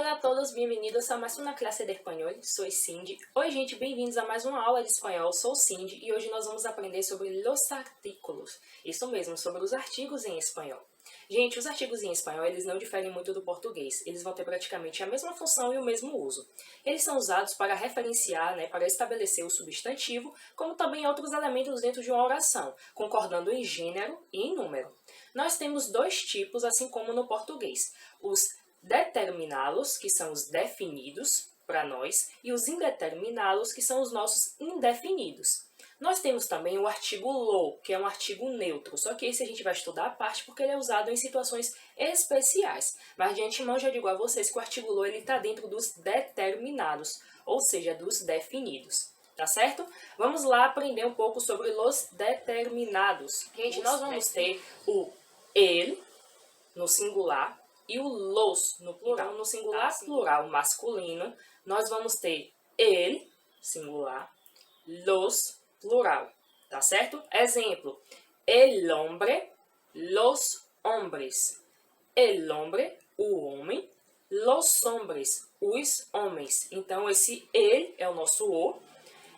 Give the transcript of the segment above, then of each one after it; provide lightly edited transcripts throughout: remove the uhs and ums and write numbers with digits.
Olá a todos, bem-vindos a mais uma classe de espanhol. Sou Cindy. Oi, gente, bem-vindos a mais uma aula de espanhol. Sou Cindy e hoje nós vamos aprender sobre los artículos. Isso mesmo, sobre os artigos em espanhol. Gente, os artigos em espanhol, eles não diferem muito do português. Eles vão ter praticamente a mesma função e o mesmo uso. Eles são usados para referenciar, para estabelecer o substantivo, como também outros elementos dentro de uma oração, concordando em gênero e em número. Nós temos dois tipos, assim como no português. Os determinados, que são os definidos para nós, e os indeterminados, que são os nossos indefinidos. Nós temos também o artigo lo, que é um artigo neutro, só que esse a gente vai estudar à parte porque ele é usado em situações especiais. Mas de antemão já digo a vocês que o artigo lo está dentro dos determinados, ou seja, dos definidos. Tá certo? Vamos lá aprender um pouco sobre os determinados. Gente, nós vamos ter o el no singular e o los no plural. Então, no singular plural masculino, nós vamos ter el, singular, los, plural, tá certo? Exemplo, el hombre, los hombres. El hombre, o homem, los hombres, os homens. Então, esse el é o nosso o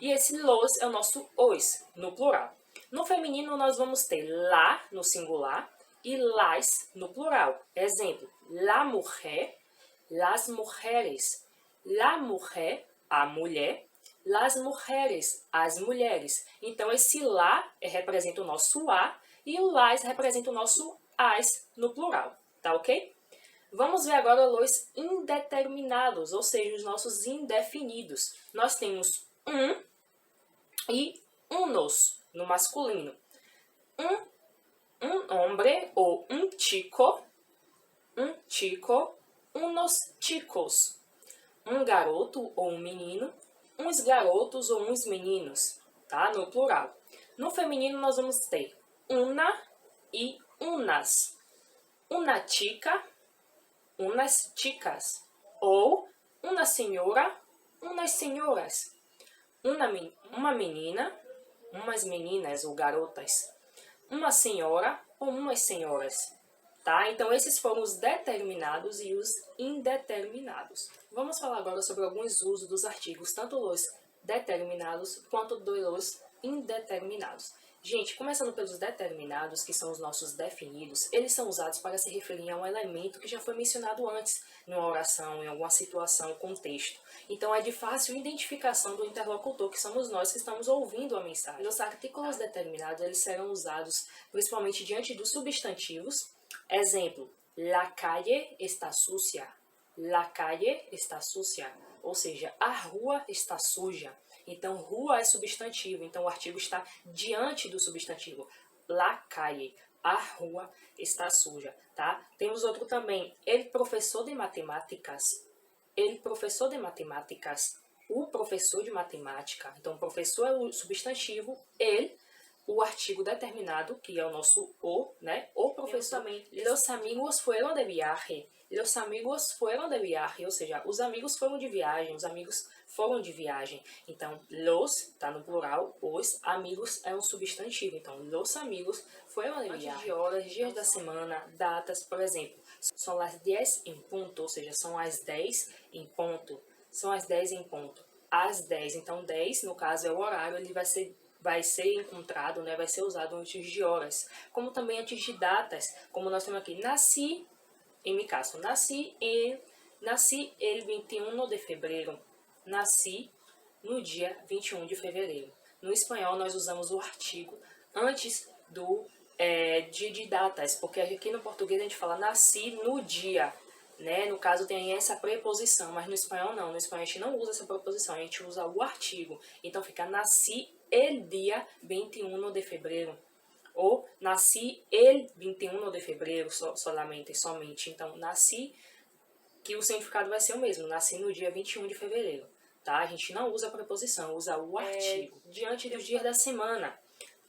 e esse los é o nosso os, no plural. No feminino, nós vamos ter la, no singular, e las no plural. Exemplo, la mujer, las mujeres. La mujer, a mulher, las mujeres, as mulheres. Então, esse lá representa o nosso a e o las representa o nosso as no plural, tá ok? Vamos ver agora os indeterminados, ou seja, os nossos indefinidos. Nós temos um e unos no masculino. Un hombre ou un chico, unos chicos. Um garoto ou um menino, uns garotos ou uns meninos, tá? No plural. No feminino nós vamos ter una e unas. Una chica, unas chicas. Ou uma senhora, umas senhoras. Uma menina, umas meninas ou garotas. Uma senhora ou umas senhoras, tá? Então, esses foram os determinados e os indeterminados. Vamos falar agora sobre alguns usos dos artigos, tanto os determinados quanto dos indeterminados. Gente, começando pelos determinados, que são os nossos definidos, eles são usados para se referir a um elemento que já foi mencionado antes, numa oração, em alguma situação, contexto. Então, é de fácil identificação do interlocutor, que somos nós que estamos ouvindo a mensagem. Os artículos determinados, eles serão usados principalmente diante dos substantivos. Exemplo, la calle está sucia. La calle está sucia. Ou seja, a rua está suja. Então, rua é substantivo, então o artigo está diante do substantivo. La calle, a rua está suja, tá? Temos outro também, el professor de matemáticas. El professor de matemáticas, o professor de matemática. Então, o professor é o substantivo, el, o artigo determinado, que é o nosso o, né? O professor também. Los amigos fueron de viaje. Los amigos fueron de viaje, ou seja, os amigos foram de viagem, os amigos foram de viagem. Então, los está no plural, os amigos é um substantivo. Então, los amigos foram de viagem. De horas, dias da semana, datas, por exemplo, são as 10 em ponto, ou seja, são as 10 em ponto. São as 10 em ponto. Às 10, então 10, no caso, é o horário, ele vai ser encontrado, né, vai ser usado antes de horas, como também antes de datas, como nós temos aqui, nasci, em mi caso, nasci el 21 de fevereiro, nasci no dia 21 de fevereiro. No espanhol, nós usamos o artigo antes de datas, porque aqui no português a gente fala nasci no dia, né? No caso tem essa preposição, mas no espanhol não. No espanhol a gente não usa essa preposição, a gente usa o artigo. Então fica nasci el dia 21 de fevereiro. Ou nasci el 21 de fevereiro, somente. Então, nasci, que o significado vai ser o mesmo. Nasci no dia 21 de fevereiro. Tá? A gente não usa a preposição, usa o artigo. Diante dos dias da semana.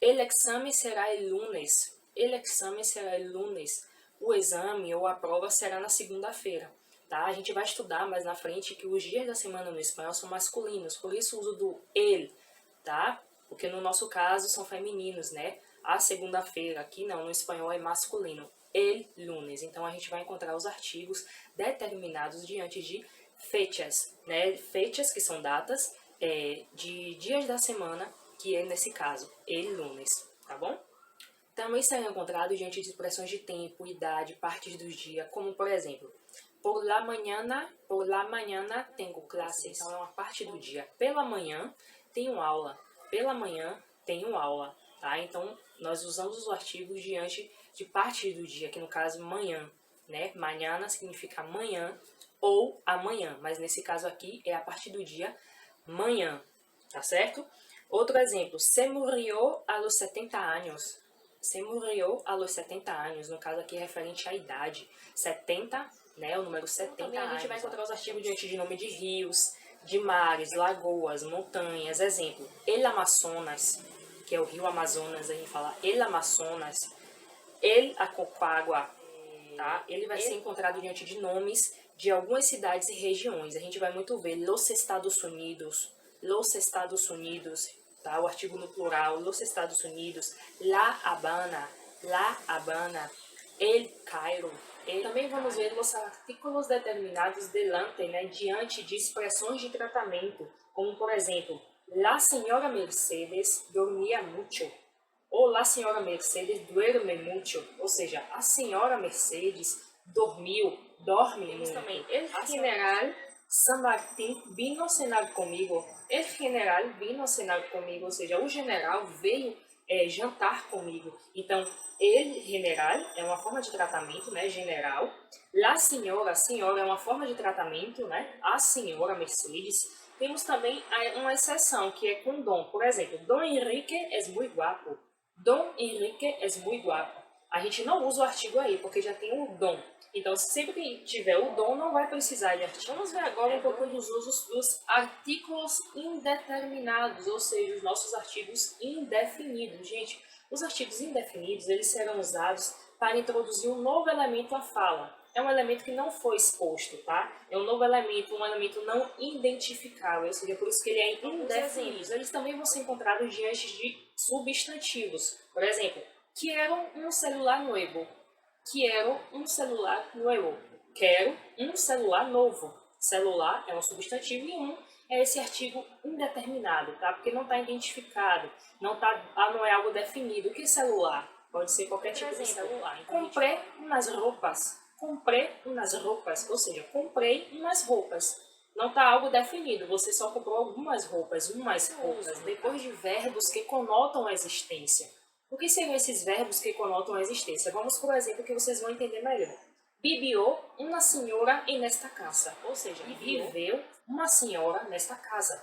El exame será el lunes. El exame será el lunes. O exame ou a prova será na segunda-feira. Tá? A gente vai estudar mais na frente que os dias da semana no espanhol são masculinos. Por isso o uso do el, tá? Porque no nosso caso são femininos, né? A segunda-feira, aqui não, no espanhol é masculino. El lunes. lunes. Então, a gente vai encontrar os artigos determinados diante de fechas, né? Fechas, que são datas de dias da semana, que é, nesse caso, el lunes, tá bom? Também será encontrado diante de expressões de tempo, idade, partes do dia, como, por exemplo, por la mañana tenho classes. Então, é uma parte do dia. Pela manhã, tenho aula. Pela manhã, tenho aula. Tá? Então, nós usamos os artigos diante de partes do dia, que no caso, manhã. Né? Mañana significa manhã ou amanhã. Mas, nesse caso aqui, é a partir do dia manhã. Tá certo? Outro exemplo. Se murió a los 70 años. Se murió a los 70 anos, no caso aqui referente à idade, 70, né, o número 70 anos. Também a gente vai encontrar os artigos diante de nome de rios, de mares, lagoas, montanhas. Exemplo, El Amazonas, que é o rio Amazonas, a gente fala El Amazonas, El Aconcagua, tá? Ele vai ser encontrado diante de nomes de algumas cidades e regiões. A gente vai muito ver Los Estados Unidos, tá? O artigo no plural, Los Estados Unidos, La Habana, El Cairo. Também vamos ver os artículos determinados delante, né, diante de expressões de tratamento, como por exemplo, La Señora Mercedes dormia mucho, ou La Señora Mercedes duerme mucho, ou seja, a Senhora Mercedes dorme muito. Também, El General San Martín vino cenar comigo. El general vino cenar comigo, ou seja, o general veio jantar comigo. Então, el general é uma forma de tratamento, né, general. La senhora é uma forma de tratamento, né, a senhora Mercedes. Temos também uma exceção, que é com dom. Por exemplo, Dom Henrique es muy guapo. Dom Henrique es muy guapo. A gente não usa o artigo aí, porque já tem o dom. Então, sempre que tiver o dom, não vai precisar de artigo. Vamos ver agora um pouco dos usos dos artículos indeterminados, ou seja, os nossos artigos indefinidos. Gente, os artigos indefinidos, eles serão usados para introduzir um novo elemento à fala. É um elemento que não foi exposto, tá? É um novo elemento, um elemento não identificável, ou seja, por isso que ele é indefinido. Eles também vão ser encontrados diante de substantivos. Por exemplo, quero um celular novo. Quero um celular novo. Quero um celular novo. Celular é um substantivo e um é esse artigo indeterminado, tá? Porque não está identificado, não é algo definido. O que é celular? Pode ser qualquer tipo de celular. Então, comprei umas roupas. Comprei umas roupas, ou seja, comprei umas roupas. Não está algo definido, você só comprou algumas roupas, umas roupas. Depois de verbos que conotam a existência. O que seriam esses verbos que conotam a existência? Vamos por exemplo que vocês vão entender melhor. Vivió uma senhora nesta casa. Ou seja, viveu uma senhora nesta casa.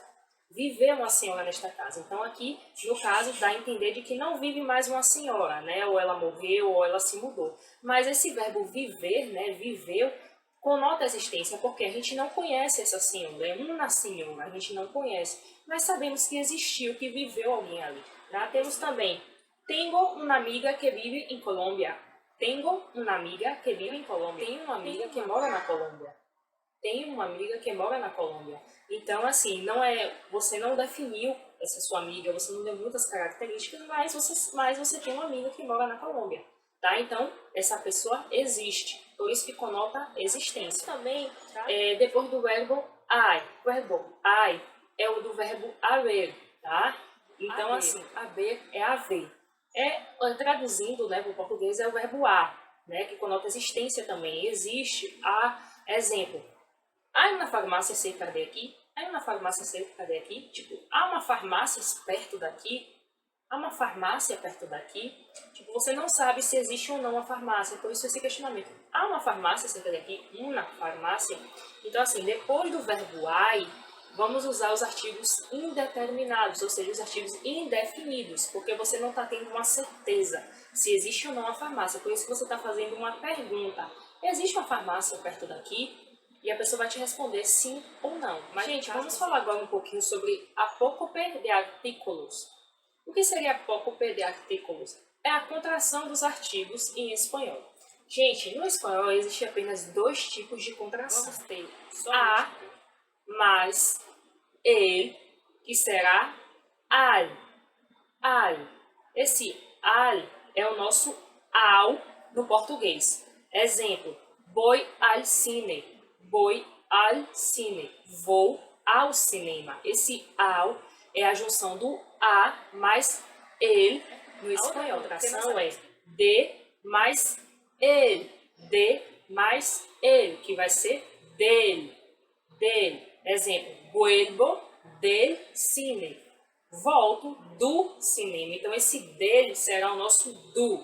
Viveu uma senhora nesta casa. Então aqui, no caso, dá a entender de que não vive mais uma senhora, né? Ou ela morreu, ou ela se mudou. Mas esse verbo viver, né? Viveu, conota a existência, porque a gente não conhece essa senhora. É uma senhora, a gente não conhece. Mas sabemos que existiu, que viveu alguém ali. Tá? Temos também... Tengo una amiga que vive em Colômbia. Tengo una amiga que vive em Colômbia. Tenho uma amiga que mora na Colômbia. Tenho uma amiga que mora na Colômbia. Então, assim, você não definiu essa sua amiga, você não deu muitas características, mas você tem uma amiga que mora na Colômbia. Tá? Então, essa pessoa existe. Por isso que conota existência. Também, tá? Depois do verbo ai. O verbo ai é o do verbo haver. Tá? Então, assim, haver é haver. Traduzindo, né, para o português, é o verbo há, né, que conota existência também. Existe, há, exemplo. Há uma farmácia cerca daqui? Há uma farmácia cerca daqui? Tipo, há uma farmácia perto daqui? Há uma farmácia perto daqui? Tipo, você não sabe se existe ou não uma farmácia, por isso esse questionamento. Há uma farmácia cerca daqui? Uma farmácia? Então, assim, depois do verbo ai, vamos usar os artigos indeterminados, ou seja, os artigos indefinidos, porque você não está tendo uma certeza se existe ou não uma farmácia. Por isso que você está fazendo uma pergunta. Existe uma farmácia perto daqui? E a pessoa vai te responder sim ou não. Mas, gente, vamos falar agora um pouquinho sobre apócope de artículos. O que seria apócope de artículos? É a contração dos artigos em espanhol. Gente, no espanhol existem apenas dois tipos de contração. Vamos ter a mais el, que será al. Al. Esse al é o nosso ao no português. Exemplo, voy al cine. Voy al cine. Vou ao cinema. Esse ao é a junção do a mais el no espanhol. A contração é de mais el. De mais el, que vai ser del. Del. Exemplo, vuelvo del cine. Volto do cinema. Então, esse dele será o nosso do,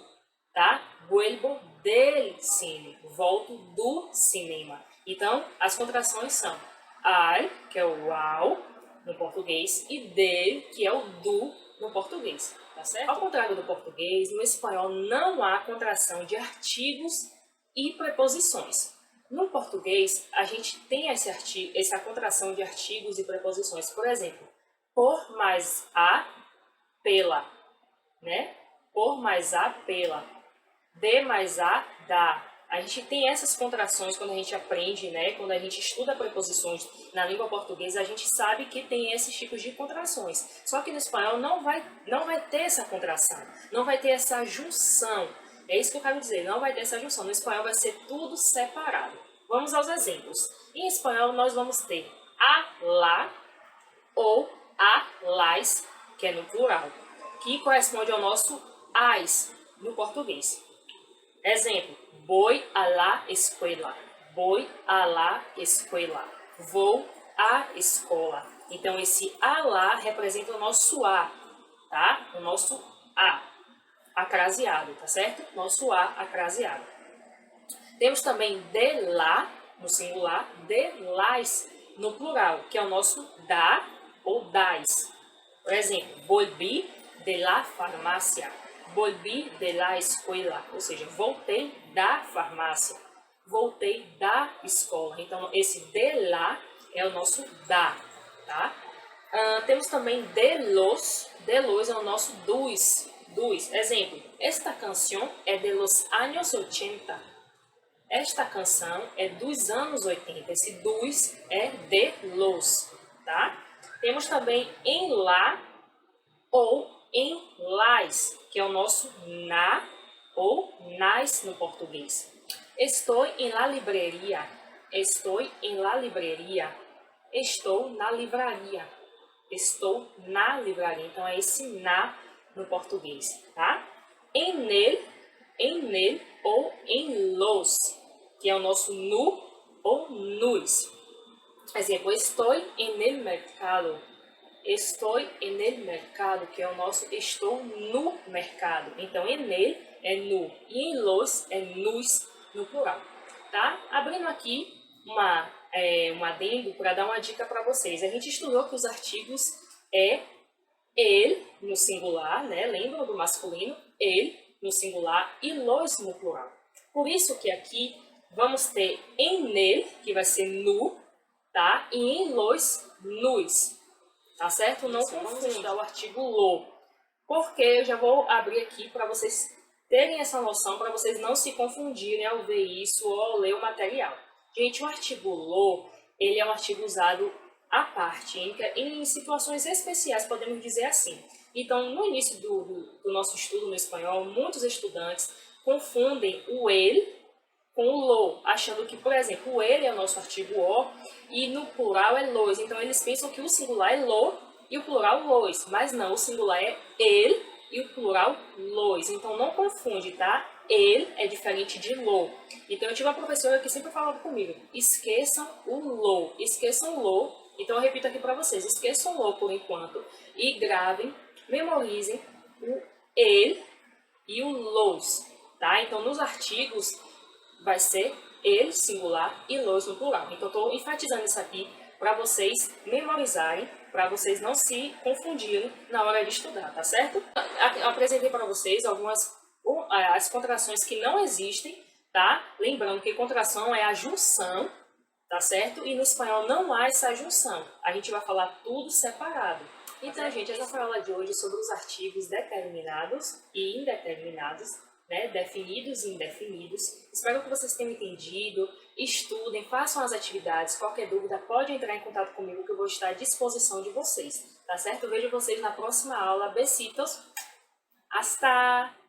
tá? Vuelvo del cine. Volto do cinema. Então, as contrações são al, que é o ao no português, e del, que é o do no português, tá certo? Ao contrário do português, no espanhol não há contração de artigos e preposições. No português, a gente tem essa contração de artigos e preposições. Por exemplo, por mais a, pela, né? Por mais a, pela. De mais a, da. A gente tem essas contrações quando a gente aprende, né? Quando a gente estuda preposições na língua portuguesa, a gente sabe que tem esses tipos de contrações. Só que no espanhol não vai ter essa contração, não vai ter essa junção. É isso que eu quero dizer, não vai ter essa junção. No espanhol vai ser tudo separado. Vamos aos exemplos. Em espanhol nós vamos ter a, lá ou a, las, que é no plural, que corresponde ao nosso as no português. Exemplo, voy a la escuela. Voy a la escuela. Vou à escola. Então, esse a lá representa o nosso a, tá? O nosso a acraseado, tá certo? Nosso a acraseado. Temos também de lá, no singular, de las, no plural, que é o nosso da ou das. Por exemplo, volví de la farmácia. Volví de la escuela, ou seja, voltei da farmácia, voltei da escola. Então, esse de lá é o nosso da, tá? Temos também de los é o nosso dos. Exemplo, esta canção é de los años 80. Esta canção é dos anos 80. Esse dos é de los, tá? Temos também em lá ou em las, que é o nosso na ou nas no português. Estou em la librería. Estou em la librería. Estou na livraria. Estou na livraria. Então, é esse na no português, tá? Em nel ou em los, que é o nosso nu ou nos. Exemplo, estou en el mercado. Estou en el mercado, que é o nosso estou no mercado. Então, en el é no e em los é nos no plural, tá? Abrindo aqui um adendo para dar uma dica para vocês. A gente estudou que os artigos é el no singular, né? Lembram do masculino? El no singular e los no plural. Por isso que aqui vamos ter em nel, que vai ser nu, tá? E em los, nos. Tá certo? Não confunda o artigo lo. Porque eu já vou abrir aqui para vocês terem essa noção, para vocês não se confundirem ao ver isso ou ao ler o material. Gente, o artigo lo, ele é um artigo usado à parte, em situações especiais, podemos dizer assim. Então, no início do nosso estudo no espanhol, muitos estudantes confundem o el com o lo, achando que, por exemplo, o ele é o nosso artigo o e no plural é los. Então, eles pensam que o singular é lo e o plural los. Mas não, o singular é el e o plural los. Então, não confunde, tá? El é diferente de lo. Então, eu tive uma professora que sempre falava comigo, esqueçam o lo. Esqueçam o lo. Então, eu repito aqui para vocês, esqueçam o lo por enquanto e gravem, memorizem o el e o los, tá? Então, nos artigos vai ser ele singular e los no plural. Então, estou enfatizando isso aqui para vocês memorizarem, para vocês não se confundirem na hora de estudar, tá certo? Eu apresentei para vocês as contrações que não existem, tá? Lembrando que contração é a junção, tá certo? E no espanhol não há essa junção. A gente vai falar tudo separado. Então, gente, essa foi a aula de hoje sobre os artigos determinados e indeterminados, né, definidos e indefinidos. Espero que vocês tenham entendido, estudem, façam as atividades. Qualquer dúvida pode entrar em contato comigo que eu vou estar à disposição de vocês, tá certo? Eu vejo vocês na próxima aula. Besitos. Hasta!